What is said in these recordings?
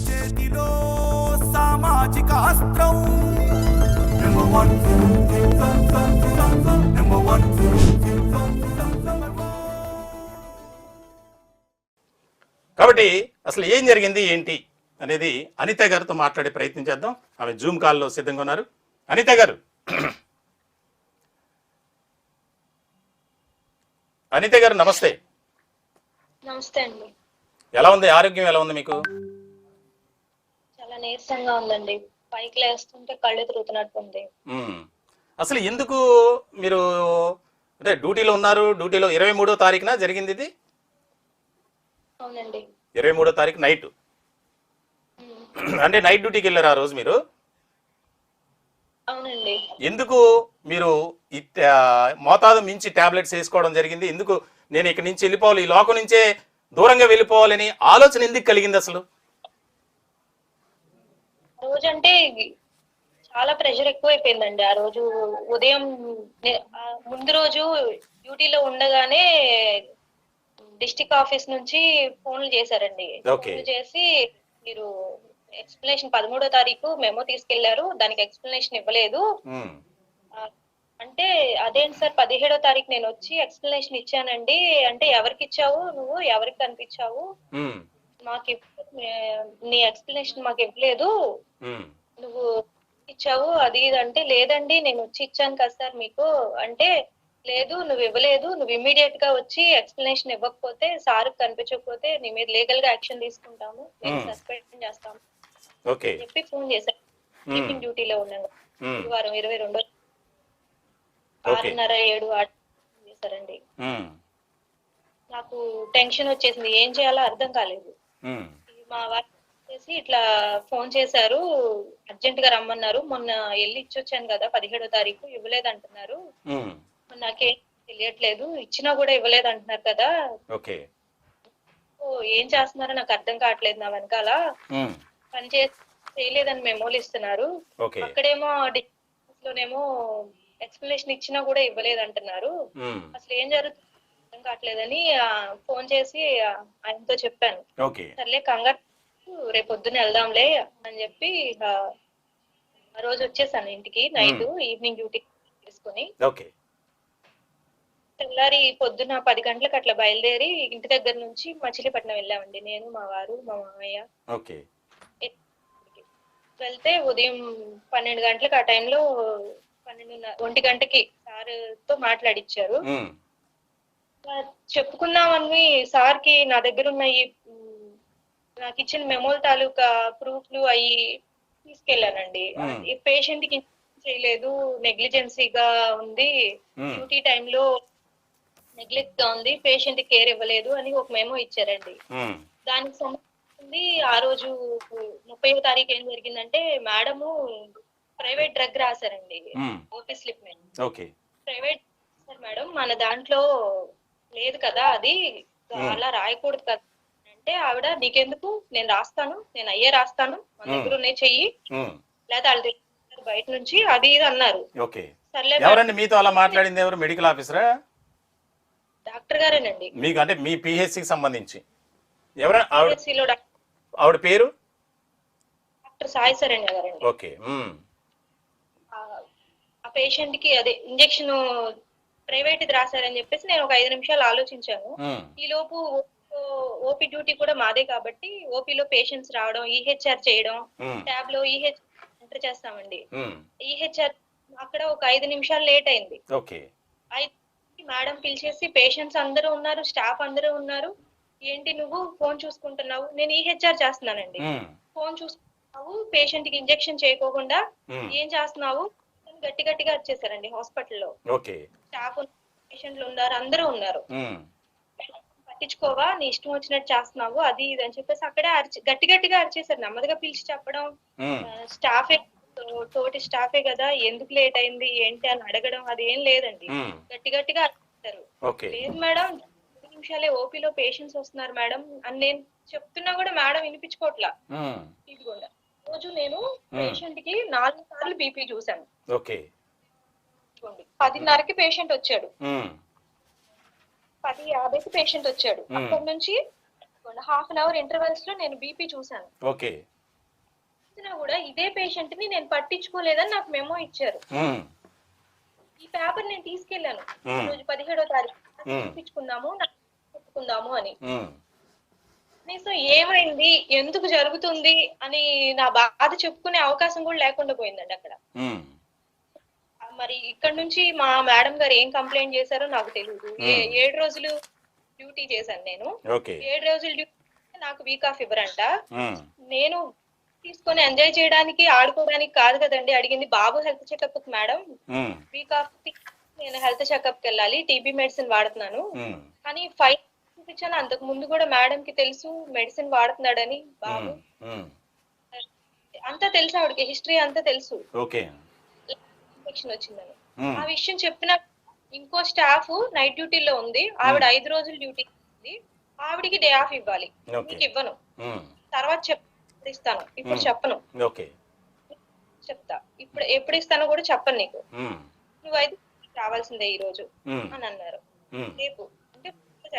చేతిలో సామాజిక అస్త్రం నెంబర్ వన్ నెంబర్ వన్. కాబట్టి అసలు ఏం జరిగింది ఏంటి అనేది అనిత గారితో మాట్లాడే ప్రయత్నం చేద్దాం. ఆమె జూమ్ కాల్లో సిద్ధంగా ఉన్నారు. అనిత గారు, అనిత గారు నమస్తే. నమస్తే అండి. ఎలా ఉంది ఆరోగ్యం, ఎలా ఉంది మీకు? చాలా నీరసంగా ఉందండి, పైకి లేస్తుంటే కళ్ళు తిరుగుతున్నట్టుంది. అసలు ఎందుకు మీరు అంటే డ్యూటీలో ఉన్నారు? డ్యూటీలో 23వ తారీఖున జరిగింది ఇది? అవునండి. 23వ తారీఖు నైట్, అంటే నైట్ డ్యూటీకి వెళ్ళారు ఆ రోజు మీరు? అవునండి. ఎందుకు మీరు మోతాదు మించి టాబ్లెట్స్ వేసుకోవడం జరిగింది? ఎందుకు నేను ఇక్కడి నుంచి వెళ్ళిపోవాలి, ఈ లోకం నుంచే దూరంగా వెళ్ళిపోవాలని ఆలోచన ఎందుకు కలిగింది అసలు? రోజు అంటే చాలా ప్రెషర్ ఎక్కువైపోయిందండి. ఆ రోజు ఉదయం ముందు రోజు డ్యూటీలో ఉండగానే డిస్ట్రిక్ట్ ఆఫీస్ నుంచి ఫోన్లు చేశారండి. ఫోన్లు చేసి మీరు ఎక్స్ప్లెనేషన్ 13వ తారీఖు మెమో తీసుకెళ్లారు, దానికి ఎక్స్ప్లెనేషన్ ఇవ్వలేదు అంటే, అదేంటి సార్ 17వ తారీఖు నేను వచ్చి ఎక్స్ప్లెనేషన్ ఇచ్చానండి అంటే, ఎవరికి ఇచ్చావు నువ్వు, ఎవరికి కనిపించావు, మాకు నీ ఎక్స్ప్లెనేషన్ మాకు ఇవ్వలేదు, నువ్వు ఇచ్చావు అది అంటే, లేదండి నేను వచ్చి ఇచ్చాను కదా సార్ మీకు అంటే, లేదు నువ్వు ఇవ్వలేదు, నువ్వు ఇమ్మీడియట్ గా వచ్చి ఎక్స్ప్లెనేషన్ ఇవ్వకపోతే, సార్ కనిపించకపోతే నీ మీద లీగల్ గా యాక్షన్ తీసుకుంటాము, నేను సస్పెండ్ చేస్తాము చెప్పి ఫోన్ చేశాను. స్లీపింగ్ డ్యూటీలో ఉన్నాను. గురువారం 22 6:30-7 చేశారండి. నాకు టెన్షన్ వచ్చేసింది, ఏం చేయాలో అర్థం కాలేదు. మా వారు చేసి ఇట్లా ఫోన్ చేశారు, అర్జెంట్ గా రమ్మన్నారు, మొన్న వెళ్ళి ఇచ్చొచ్చాను కదా 17వ తారీఖు, ఇవ్వలేదు అంటున్నారు, నాకేం తెలియట్లేదు, ఇచ్చినా కూడా ఇవ్వలేదు అంటున్నారు కదా, ఏం చేస్తున్నారో నాకు అర్థం కావట్లేదు, నా వెనకాల పని చేయలేదని మెమోలు ఇస్తున్నారు, అక్కడేమో లోనేమో ఎక్స్ప్లెనేషన్ ఇచ్చినా కూడా ఇవ్వలేదు అంటున్నారు, అసలు ఏం జరుగుతుంది అర్థం కావట్లేదని ఫోన్ చేసి ఆయనతో చెప్పాను. సర్లే కంగారు, రేపు పొద్దున్న వెళ్దాంలే అని చెప్పి ఆ రోజు వచ్చేసాను ఇంటికి. నైట్ ఈవినింగ్ డ్యూటీ తీసుకుని తెల్లారి పొద్దున్న 10 గంటలకు అట్లా బయలుదేరి ఇంటి దగ్గర నుంచి మచిలీపట్నం వెళ్ళామండి, నేను మా వారు మా మామయ్య. వెళ్తే ఉదయం 12 గంటలకు ఆ టైంలో 1 గంటకి సార్తో మాట్లాడిచ్చారు. చెప్పుకున్నామని సార్కి నా దగ్గర ఉన్న నాకు ఇచ్చిన మెమోల్ తాలూకా ప్రూఫ్లు అవి తీసుకెళ్లానండి. ఈ పేషెంట్ కి చేయలేదు, నెగ్లిజెన్సీగా ఉంది, డ్యూటీ టైంలో నెగ్లెక్ట్ గా ఉంది, పేషెంట్ కేర్ ఇవ్వలేదు అని ఒక మెమో ఇచ్చారండి. దానికి సంబంధించి ఆ రోజు 30వ తారీఖు ఏం జరిగిందంటే, మేడము ప్రైవేట్ డ్రగ్ రాశారండి ఓపీ స్లిప్ మీద. ప్రైవేట్ మేడం మన దాంట్లో లేదు కదా, అది అలా రాయకూడదు కదా అంటే, ఆవిడ నీకెందుకు, నేను రాస్తాను, నేను అయ్యే రాస్తాను, మన దగ్గర ఉన్నాయి చెయ్యి, లేదా వాళ్ళు బయట నుంచి అది ఇది అన్నారు. ఎవరండి మీతో అలా మాట్లాడింది? ఎవరు? మెడికల్ ఆఫీసరా? డాక్టర్ గారేనండి. మీకు అంటే మీ పిహెచ్సికి సంబంధించి ఎవరు? ఆవిడ పేరు డాక్టర్ సాయి శరణ్య గారండి. ఆ పేషెంట్ కి అదే ఇంజెక్షన్ ప్రైవేట్ ఇది రాశారని చెప్పేసి నేను ఒక 5 నిమిషాలు ఆలోచించాను. ఈ లోపు ఓపీ డ్యూటీ కూడా మాదే కాబట్టి ఓపీలో పేషెంట్స్ రావడం, ఈహెచ్ఆర్ చేయడం, ట్యాబ్ లో ఈహెచ్ ఎంటర్ చేస్తామండి. ఈహెచ్ఆర్ అక్కడ ఒక 5 నిమిషాలు లేట్ అయింది. మేడం పిలిచేసి, పేషెంట్స్ అందరూ ఉన్నారు, స్టాఫ్ అందరూ ఉన్నారు, ఏంటి నువ్వు ఫోన్ చూసుకుంటున్నావు, నేను ఈహెచ్ఆర్ చేస్తున్నానండి, ఫోన్ చూసుకుంటున్నావు, పేషెంట్ కి ఇంజెక్షన్ చేయకోకుండా ఏం చేస్తున్నావు, గట్టి గట్టిగా వచ్చేసారండి. హాస్పిటల్లో స్టాఫ్ పేషెంట్లు ఉన్నారు, అందరూ ఉన్నారు, పట్టించుకోవా, నీ ఇష్టం వచ్చినట్టు చేస్తున్నావు అది ఇది అని చెప్పేసి అక్కడే గట్టి గట్టిగా అరిచేసారు. నెమ్మదిగా పిలిచి చెప్పడం, స్టాఫే తోటి స్టాఫే కదా, ఎందుకు లేట్ అయింది ఏంటి అని అడగడం, అది ఏం లేదండి, గట్టి గట్టిగా అరిచేసారు. లేదు మేడం 2 నిమిషాలే, ఓపీలో పేషెంట్స్ వస్తున్నారు మేడం అని నేను చెప్తున్నా కూడా మేడం వినిపించుకోవట్లా. ఇదిగోండి రోజు నేను పేషెంట్ కి 4 సార్లు బీపీ చూసాను. 10:30కి పేషెంట్ వచ్చాడు, 10:50కి పేషెంట్ వచ్చాడు, అక్కడి నుంచి హాఫ్ అన్ అవర్ ఇంటర్వెల్స్ లో నేను బీపీ చూసాను. ఓకే. చూసినా కూడా ఇదే పేషెంట్ ని నేను పట్టించుకోలేదని నాకు మెమో ఇచ్చారు. ఈ పేపర్ నేను తీసుకెళ్లాను రోజు 17వ తారీఖు చూపించుకుందాము చెప్పుకుందాము అని. కనీసం ఏమైంది, ఎందుకు జరుగుతుంది అని నా బాధ చెప్పుకునే అవకాశం కూడా లేకుండా పోయిందండి అక్కడ. మరి ఇక్కడ నుంచి మా మేడం గారు ఏం కంప్లైంట్ చేశారో నాకు తెలియదు. 7 రోజులు డ్యూటీ చేశాను నేను. 7 రోజులు డ్యూటీ నాకు వీక్ ఆఫ్ ఇవ్వరంట. నేను తీసుకొని ఎంజాయ్ చేయడానికి ఆడుకోవడానికి కాదు కదండి అడిగింది. బాబు health checkup madam, week off నేను హెల్త్ చెకప్ కి వెళ్ళాలి, టీబీ మెడిసిన్ వాడుతున్నాను అని ఫైల్ చూపించాను. అంతకు ముందు కూడా మేడం కి తెలుసు మెడిసిన్ వాడుతున్నాడని. బాబు అంతా తెలుసు, ఆవిడకి హిస్టరీ అంతా తెలుసు, ఇన్ఫెక్షన్ వచ్చిందని. ఆ విషయం చెప్పిన ఇంకో స్టాఫ్ నైట్ డ్యూటీలో ఉంది, ఆవిడ 5 రోజులు డ్యూటీ ఉంది, ఆవిడికి డే ఆఫ్ ఇవ్వాలి, నీకు ఇవ్వను, తర్వాత ఇస్తాను, ఇప్పుడు చెప్పను, చెప్తా ఇప్పుడు ఎప్పుడు ఇస్తానో కూడా చెప్పను నీకు, నువ్వైతే రావాల్సిందే ఈ రోజు అని అన్నారు. రేపు అంటే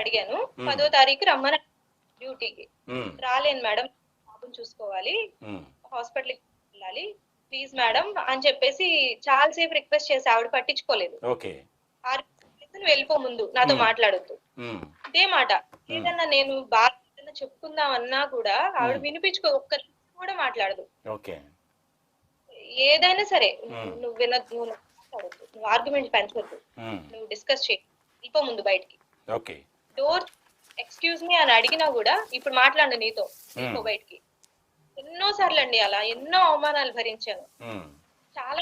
అడిగాను, 10వ తారీఖు రమ్మని డ్యూటీకి. రాలేను మేడం, బాబుని చూసుకోవాలి, హాస్పిటల్కి వెళ్ళాలి, ప్లీజ్ మేడం అని చెప్పేసి చాలా సేపు రిక్వెస్ట్ చేసి ఆవిడ పట్టించుకోలేదు. వెళ్ళిపో, ముందు నాతో మాట్లాడొద్దు, ఇదే మాట. ఏదన్నా నేను బాగా చెప్పుకుందాం అన్నా కూడా ఆవిడ వినిపించుకో, ఒక్క కూడా మాట్లాడదు. ఏదైనా సరే నువ్వు వినద్దు, నువ్వు మాట్లాడద్దు, నువ్వు ఆర్గ్యుమెంట్ పెంచవద్దు, నువ్వు డిస్కస్ చేయి, వెళ్ళిపో ముందు బయటికి. డోర్ ఎక్స్క్యూజ్ మీ అని అడిగినా కూడా ఇప్పుడు మాట్లాడు నీతో, వెళ్ళిపో బయటికి. ఎన్నో సార్లు అండి అలా ఎన్నో అవమానాలు భరించాను. చాలా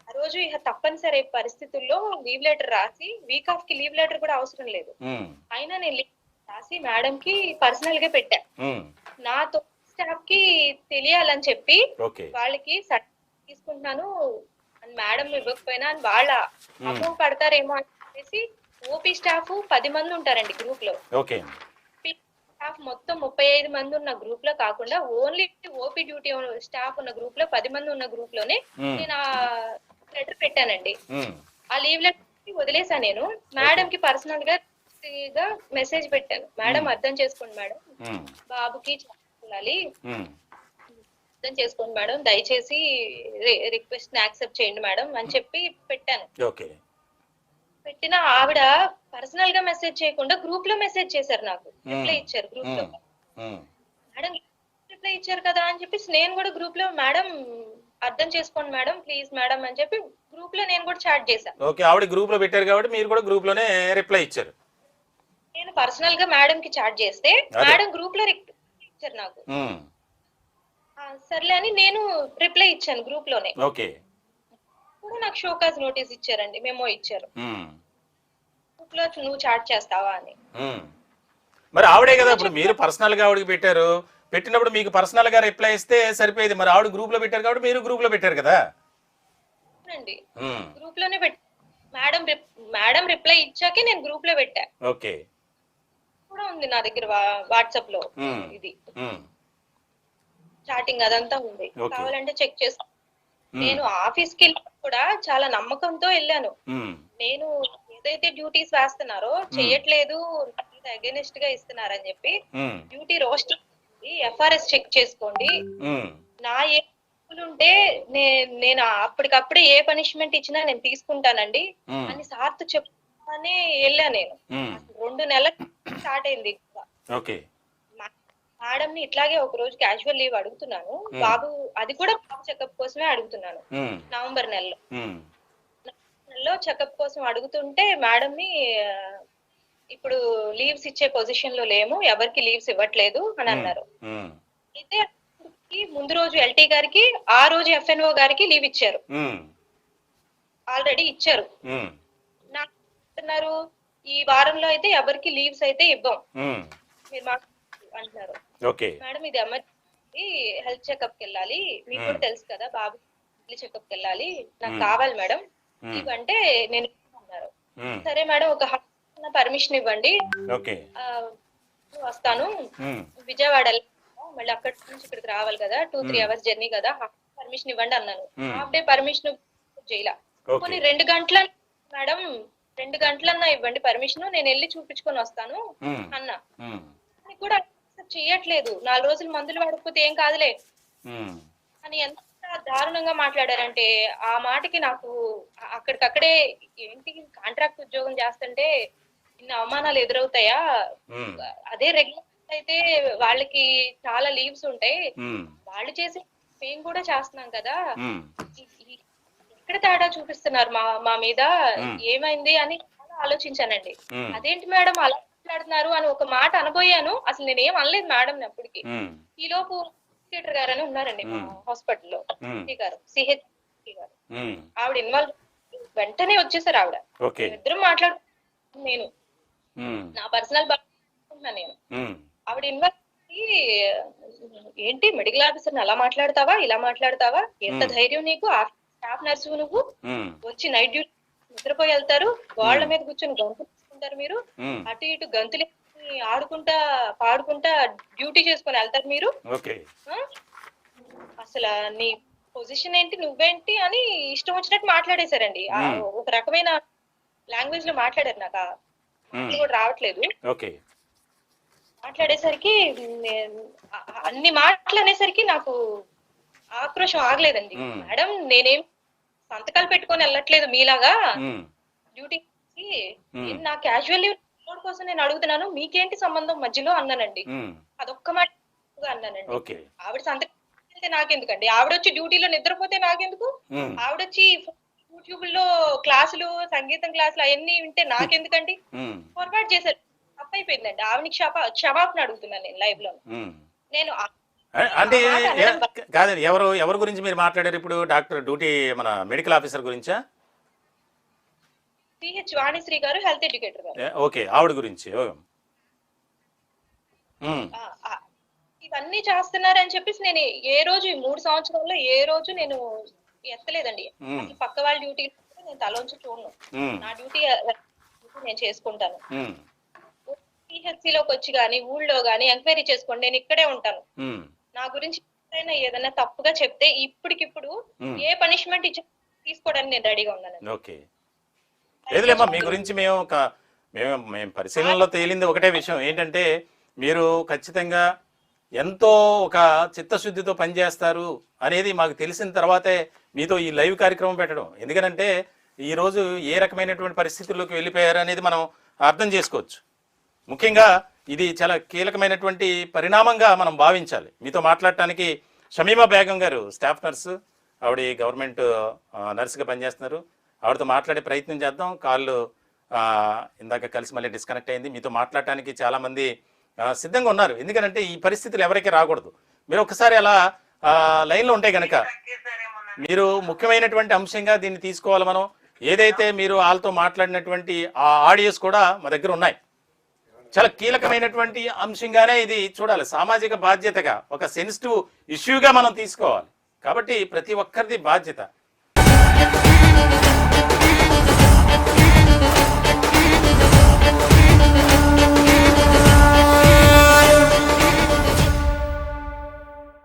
ఆ రోజు ఇక తప్పనిసరి పరిస్థితుల్లో లీవ్ లెటర్ రాసి, వీక్ ఆఫ్ కి లీవ్ లెటర్ కూడా అవసరం లేదు, అయినా నేను రాసి మేడం కి పర్సనల్ గా పెట్టా. నాతో స్టాఫ్ కి తెలియాలని చెప్పి వాళ్ళకి సర్టిఫికేట్ తీసుకుంటున్నాను అని మేడం ఇవ్వకపోయినా అని వాళ్ళ అమౌంట్ పడతారేమో అని చెప్పేసి ఓపీ స్టాఫ్ 10 మంది ఉంటారండి గ్రూప్ లో. స్టాఫ్ మొత్తం 35 మంది ఉన్న గ్రూప్ లో కాకుండా ఓన్లీ ఓపీ డ్యూటీ స్టాఫ్ ఉన్న గ్రూప్ లో 10 మంది ఉన్న గ్రూప్ లోనే నేను ఆ లెటర్ పెట్టానండి. ఆ లీవ్ లెటర్ వదిలేసాను. నేను మేడం కి పర్సనల్ గా మెసేజ్ పెట్టాను, మేడం అర్థం చేసుకోండి మేడం, బాబుకి వెళ్ళాలి, అర్థం చేసుకోండి మేడం, దయచేసి రిక్వెస్ట్ ని యాక్సెప్ట్ చేయండి మేడం అని చెప్పి పెట్టాను. పెట్టిన ఆవిడ పర్సనల్ గా మెసేజ్ చేయకుండా గ్రూప్ లో మెసేజ్ చేశారు, నాకు రిప్లై ఇచ్చారు గ్రూప్ లో. మేడం రిప్లై ఇచ్చారు కదా అని చెప్పేసి నేను కూడా గ్రూప్ లో మేడం అర్థం చేసుకోండి మేడం, ప్లీజ్ మేడం అని చెప్పి గ్రూప్ లో నేను కూడా చాట్ చేశాను. ఆవిడ గ్రూప్ లో పెట్టారు కాబట్టి మీరు కూడా గ్రూప్ లోనే రిప్లై ఇచ్చారు. నేను పర్సనల్ గా మేడం కి చాట్ చేస్తే మేడం గ్రూప్ లో రిప్లై ఇచ్చారు నాకు. సర్లే అని నేను రిప్లై ఇచ్చాను గ్రూప్ లోనే. కూడా నాకు షోకాజ్ నోటీస్ ఇచ్చారండి, మెమో ఇచ్చారు, గ్రూప్ లో నువ్వు చాట్ చేస్తావా అని. మరి ఆవిడే కదా ఇప్పుడు మీరు పర్సనల్ గా ఆవిడకి పెట్టారు, పెట్టినప్పుడు మీకు పర్సనల్ గా రిప్లై ఇస్తే సరిపోయేది. మరి ఆవిడ గ్రూప్ లో పెట్టారు కాబట్టి మీరు గ్రూప్ లో పెట్టారు కదా. గ్రూప్ లోనే పెట్టా, మేడం రిప్లై ఇచ్చాకే నేను గ్రూప్ లో పెట్టా. కూడా ఉంది నా దగ్గర వాట్సాప్ లో, ఇది చాటింగ్ అదంతా ఉంది, కావాలంటే చెక్ చేసుకో. నేను ఆఫీస్ కి కూడా చాలా నమ్మకంతో వెళ్ళాను. నేను ఏదైతే డ్యూటీస్ వేస్తున్నారో చెయ్యట్లేదు, అగెనిస్ట్ గా ఇస్తున్నారని చెప్పి డ్యూటీ రోస్టర్ ఎఫ్ఆర్ఎస్ చెక్ చేసుకోండి, నా ఏ ఉంటే నేను అప్పటికప్పుడే ఏ పనిష్మెంట్ ఇచ్చినా నేను తీసుకుంటానండి అని సార్తో చెప్తానే వెళ్ళా. నేను 2 నెలలు స్టార్ట్ అయింది. మేడం ని ఇట్లాగే ఒక రోజు క్యాజువల్ లీవ్ అడుగుతున్నాను, బాబు అది కూడా బాబు చెకప్ కోసమే అడుగుతున్నాను. నవంబర్ నెలలో చెకప్ కోసం అడుగుతుంటే మేడం ని ఇప్పుడు లీవ్స్ ఇచ్చే పొజిషన్ లో లేము, ఎవరికి లీవ్స్ ఇవ్వట్లేదు అని అన్నారు. అయితే ముందు రోజు ఎల్టీ గారికి, ఆ రోజు ఎఫ్ఎన్ఓ గారికి లీవ్ ఇచ్చారు, ఆల్రెడీ ఇచ్చారు. నాకు అంటున్నారు ఈ వారంలో అయితే ఎవరికి లీవ్స్ అయితే ఇవ్వం మీరు మాకు అంటున్నారు. మేడం ఇది ఎమర్జెన్సీ, హెల్త్ చెకప్ కి వెళ్ళాలి, మీకు కూడా తెలుసు కదా, బాబు చెకప్ కి వెళ్ళాలి, నాకు కావాలి మేడం లీవ్ అంటే నేను అన్నారు. సరే మేడం ఒక పర్మిషన్ ఇవ్వండి, వస్తాను, విజయవాడ మళ్ళీ అక్కడి నుంచి ఇక్కడికి రావాలి కదా, 2-3 అవర్స్ జర్నీ కదా, పర్మిషన్ ఇవ్వండి అన్నాను. హాఫ్ డే పర్మిషన్ చేయాల. కొన్ని 2 గంటల మేడం 2 గంటలన్నా ఇవ్వండి పర్మిషన్, నేను వెళ్ళి చూపించుకొని వస్తాను అన్నా. అని కూడా చెయ్యట్లేదు. 4 రోజులు మందులు వాడకపోతే ఏం కాదులే అని ఎంత దారుణంగా మాట్లాడారంటే, ఆ మాటకి నాకు అక్కడికక్కడే ఏంటి కాంట్రాక్ట్ ఉద్యోగం చేస్తుంటే ఇన్ని అవమానాలు ఎదురవుతాయా? అదే రెగ్యులర్ అయితే వాళ్ళకి చాలా లీవ్స్ ఉంటాయి, వాళ్ళు చేసే మేము కూడా చేస్తున్నాం కదా, ఎక్కడ తేడా చూపిస్తున్నారు మా మీద, ఏమైంది అని చాలా ఆలోచించానండి. అదేంటి మేడం అలా మాట్లాడుతున్నారు అని ఒక మాట అనబోయాను, అసలు నేనేం అనలేదు మేడం అప్పటికి. ఈ లోపు థియేటర్ గారు అని ఉన్నారండి మా హాస్పిటల్లో, గారు సిహెచ్ గారు, ఆవిడ ఇన్వాల్వ్ వెంటనే వచ్చేసారు. ఆవిడ ఇద్దరు మాట్లాడుతున్నాను, నేను నా పర్సనల్ బాగుంటున్నాను నేను. ఆవిడ ఇన్వాల్వ్ ఏంటి మెడికల్ ఆఫీసర్ అలా మాట్లాడతావా, ఇలా మాట్లాడతావా, ఎంత ధైర్యం నీకు, స్టాఫ్ నర్సు నువ్వు, వచ్చి నైట్ డ్యూటీ నిద్రపోయి వెళ్తారు, వాళ్ళ మీద కూర్చొని గంతులు తీసుకుంటారు మీరు, అటు ఇటు గంతులు ఆడుకుంటా పాడుకుంటా డ్యూటీ చేసుకొని వెళ్తారు మీరు, అసలు నీ పొజిషన్ ఏంటి, నువ్వేంటి అని ఇష్టం వచ్చినట్టు మాట్లాడేశారండి. ఒక రకమైన లాంగ్వేజ్ లో మాట్లాడారు, నాకు కూడా రావట్లేదు. మాట్లాడేసరికి అన్ని మాటలు అనేసరికి నాకు ఆక్రోషం ఆగలేదండి. మేడం నేనేం సంతకాలు పెట్టుకొని వెళ్ళట్లేదు మీలాగా డ్యూటీకి, నా క్యాజువల్ కోసం నేను అడుగుతున్నాను, మీకేంటి సంబంధం మధ్యలో అన్నానండి. అదొక్క మాట అన్నానండి. ఆవిడ సంతకం వెళ్తే నాకెందుకండి, ఆవిడొచ్చి డ్యూటీలో నిద్రపోతే నాకెందుకు, ఆవిడొచ్చి యూట్యూబ్ లో క్లాసులు సంగీతం క్లాసులు అవన్నీ వింటే నాకెందుకండి, పొరపాటు చేశారు, తప్పైపోయిందండి. ఆవిడకి క్షమాపణ అడుగుతున్నాను నేను లైవ్ లో. నేను అంటే కాదండి, ఎవరి గురించి మీరు మాట్లాడారు ఇప్పుడు? డాక్టర్ డ్యూటీ మన మెడికల్ ఆఫీసర్ గురించా? సిహెచ్ వాణిశ్రీ గారు, హెల్త్ ఎడ్యుకేటర్ గారు. ఓకే, ఆవిడ గురించి. ఇవన్నీ చేస్తున్నారని చెప్పేసి నేను ఏ రోజు 3 సంవత్సరాల్లో ఏ రోజు నేను ఎత్తలేదండి. అసలు పక్క వాళ్ళ డ్యూటీ నేను తలోంచి చూడను, నా డ్యూటీ నేను చేసుకుంటాను. సిహెచ్సిలోకి వచ్చి గానీ ఊళ్ళో గానీ ఎంక్వైరీ చేసుకోండి, నేను ఇక్కడే ఉంటాను. నా గురించి ఏదైనా తప్పుగా చెప్తే ఇప్పటికిప్పుడు ఏ పనిష్మెంట్ ఇచ్చి తీసుకోవడానికి నేను రెడీగా ఉన్నాను. ఓకే, లేదులేమ్మా, మీ గురించి మేము పరిశీలనలో తేలింది ఒకటే విషయం ఏంటంటే, మీరు ఖచ్చితంగా ఎంతో ఒక చిత్తశుద్ధితో పనిచేస్తారు అనేది మాకు తెలిసిన తర్వాతే మీతో ఈ లైవ్ కార్యక్రమం పెట్టడం. ఎందుకనంటే ఈరోజు ఏ రకమైనటువంటి పరిస్థితుల్లోకి వెళ్ళిపోయారు అనేది మనం అర్థం చేసుకోవచ్చు. ముఖ్యంగా ఇది చాలా కీలకమైనటువంటి పరిణామంగా మనం భావించాలి. మీతో మాట్లాడటానికి షమీమా బేగం గారు స్టాఫ్ నర్సు, ఆవిడ గవర్నమెంట్ నర్సుగా పనిచేస్తున్నారు. ఆవిడతో మాట్లాడే ప్రయత్నం చేద్దాం. కాళ్ళు ఇందాక కలిసి మళ్ళీ డిస్కనెక్ట్ అయింది. మీతో మాట్లాడటానికి చాలామంది సిద్ధంగా ఉన్నారు, ఎందుకంటే ఈ పరిస్థితులు ఎవరికి రాకూడదు. మీరు ఒకసారి అలా లైన్లో ఉంటే కనుక మీరు ముఖ్యమైనటువంటి అంశంగా దీన్ని తీసుకోవాలి. మనం ఏదైతే మీరు వాళ్ళతో మాట్లాడినటువంటి ఆ ఆడియోస్ కూడా మా దగ్గర ఉన్నాయి. చాలా కీలకమైనటువంటి అంశంగానే ఇది చూడాలి. సామాజిక బాధ్యతగా ఒక సెన్సిటివ్ ఇష్యూగా మనం తీసుకోవాలి. కాబట్టి ప్రతి ఒక్కరిది బాధ్యత.